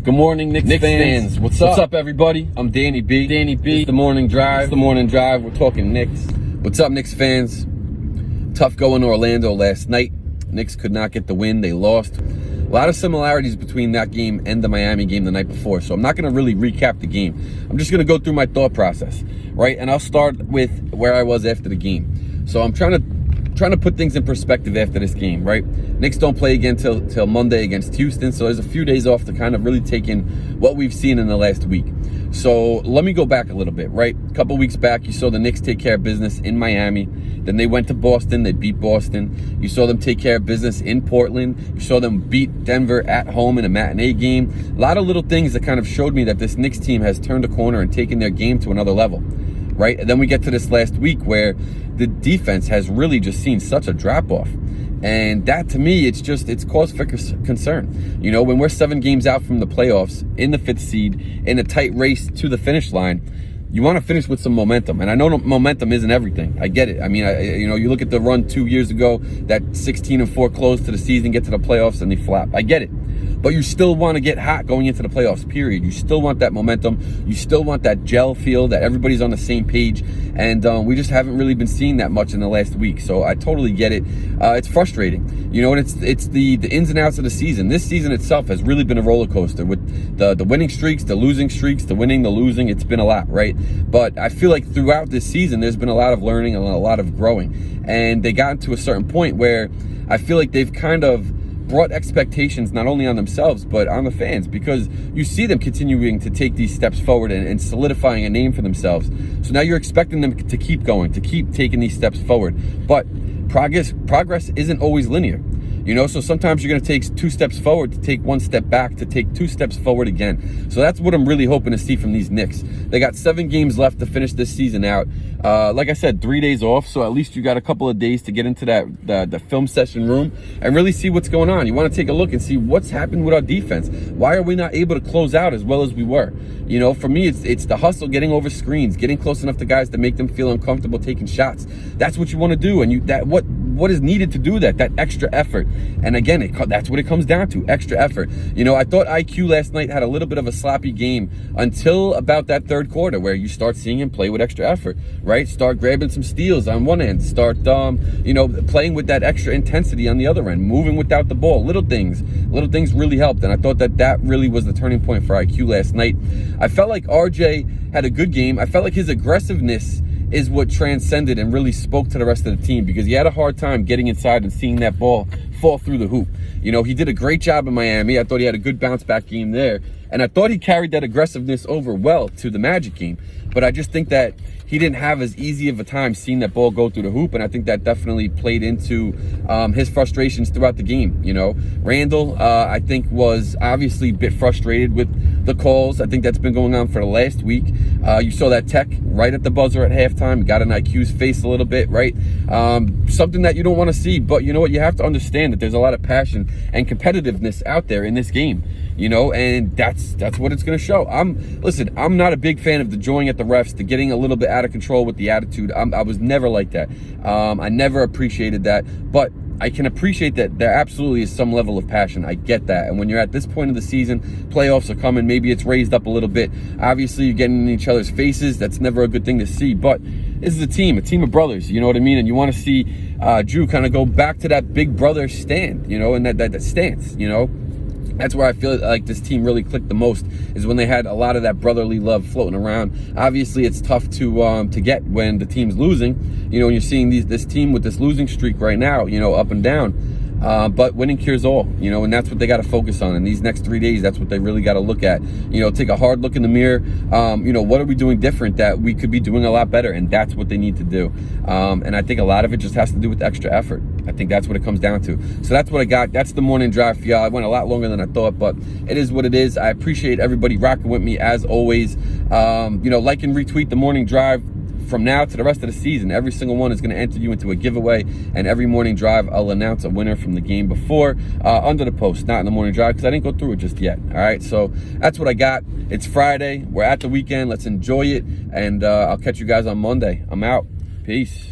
Good morning, Knicks fans. What's up, everybody? I'm Danny B. It's the morning drive. We're talking Knicks. What's up, Knicks fans? Tough going to Orlando last night. Knicks could not get the win. They lost. A lot of similarities between that game and the Miami game the night before. So I'm not going to really recap the game. I'm just going to go through my thought process, right? And I'll start with where I was after the game. So I'm trying to put things in perspective after this game, right? Knicks don't play again till Monday against Houston, so there's a few days off to kind of really take in what we've seen in the last week. So let me go back a little bit, right? A couple weeks back, you saw the Knicks take care of business in Miami. Then they went to Boston. They beat Boston. You saw them take care of business in Portland. You saw them beat Denver at home in a matinee game. A lot of little things that kind of showed me that this Knicks team has turned a corner and taken their game to another level, right? And then we get to this last week where the defense has really just seen such a drop-off. And that, to me, it's cause for concern. You know, when we're 7 games out from the playoffs, in the 5th seed, in a tight race to the finish line, you want to finish with some momentum. And I know momentum isn't everything. I get it. I mean, you look at the run 2 years ago, that 16-4 close to the season, get to the playoffs, and they flap. I get it. But you still want to get hot going into the playoffs, period. You still want that momentum. You still want that gel feel, that everybody's on the same page. And we just haven't really been seeing that much in the last week. So I totally get it. It's frustrating. You know, and it's the ins and outs of the season. This season itself has really been a roller coaster with the winning streaks, the losing streaks, the winning, the losing. It's been a lot, right? But I feel like throughout this season, there's been a lot of learning and a lot of growing. And they got to a certain point where I feel like they've kind of brought expectations not only on themselves but on the fans, because you see them continuing to take these steps forward and solidifying a name for themselves. So now you're expecting them to keep going, to keep taking these steps forward. But progress isn't always linear. You know, so sometimes you're going to take 2 steps forward, to take 1 step back, to take 2 steps forward again. So that's what I'm really hoping to see from these Knicks. They got 7 games left to finish this season out. Like I said, 3 days off, so at least you got a couple of days to get into the film session room and really see what's going on. You want to take a look and see what's happened with our defense. Why are we not able to close out as well as we were? You know, for me, it's the hustle, getting over screens, getting close enough to guys to make them feel uncomfortable taking shots. That's what you want to do, and what is needed to do that extra effort. And again, that's what it comes down to, extra effort. You know, I thought IQ last night had a little bit of a sloppy game until about that third quarter, where you start seeing him play with extra effort, right? Start grabbing some steals on one end, start playing with that extra intensity on the other end, moving without the ball. Little things really helped, and I thought that really was the turning point for IQ last night. I felt like RJ had a good game. I felt like his aggressiveness is what transcended and really spoke to the rest of the team, because he had a hard time getting inside and seeing that ball fall through the hoop. You know, he did a great job in Miami. I thought he had a good bounce back game there. And I thought he carried that aggressiveness over well to the Magic game. But I just think that he didn't have as easy of a time seeing that ball go through the hoop, and I think that definitely played into his frustrations throughout the game. You know, Randle, I think, was obviously a bit frustrated with the calls. I think that's been going on for the last week. You saw that tech right at the buzzer at halftime, got in IQ's face a little bit, right? Something that you don't want to see, but you know what? You have to understand that there's a lot of passion and competitiveness out there in this game. You know, and that's what it's going to show. I'm not a big fan of the joying at the refs, the getting a little bit out of control with the attitude. I was never like that. I never appreciated that, but I can appreciate that there absolutely is some level of passion. I get that. And when you're at this point of the season, playoffs are coming, maybe it's raised up a little bit. Obviously, you're getting in each other's faces. That's never a good thing to see. But this is a team of brothers, you know what I mean? And you want to see Drew kind of go back to that big brother stand, you know, and that stance, you know. That's where I feel like this team really clicked the most, is when they had a lot of that brotherly love floating around. Obviously, it's tough to get when the team's losing. You know, when you're seeing this team with this losing streak right now, you know, up and down. But winning cures all, you know, and that's what they got to focus on in these next 3 days. That's what they really got to look at. You know, take a hard look in the mirror. You know, what are we doing different that we could be doing a lot better? And that's what they need to do. And I think a lot of it just has to do with extra effort. I think that's what it comes down to. So that's what I got. That's the morning drive for y'all. I went a lot longer than I thought, but it is what it is. I appreciate everybody rocking with me as always. You know, like and retweet the morning drive. From now to the rest of the season, every single one is going to enter you into a giveaway, and every morning drive I'll announce a winner from the game before under the post, not in the morning drive, because I didn't go through it just yet. All right, so that's what I got. It's Friday. We're at the weekend. Let's enjoy it, and I'll catch you guys on Monday. I'm out. Peace.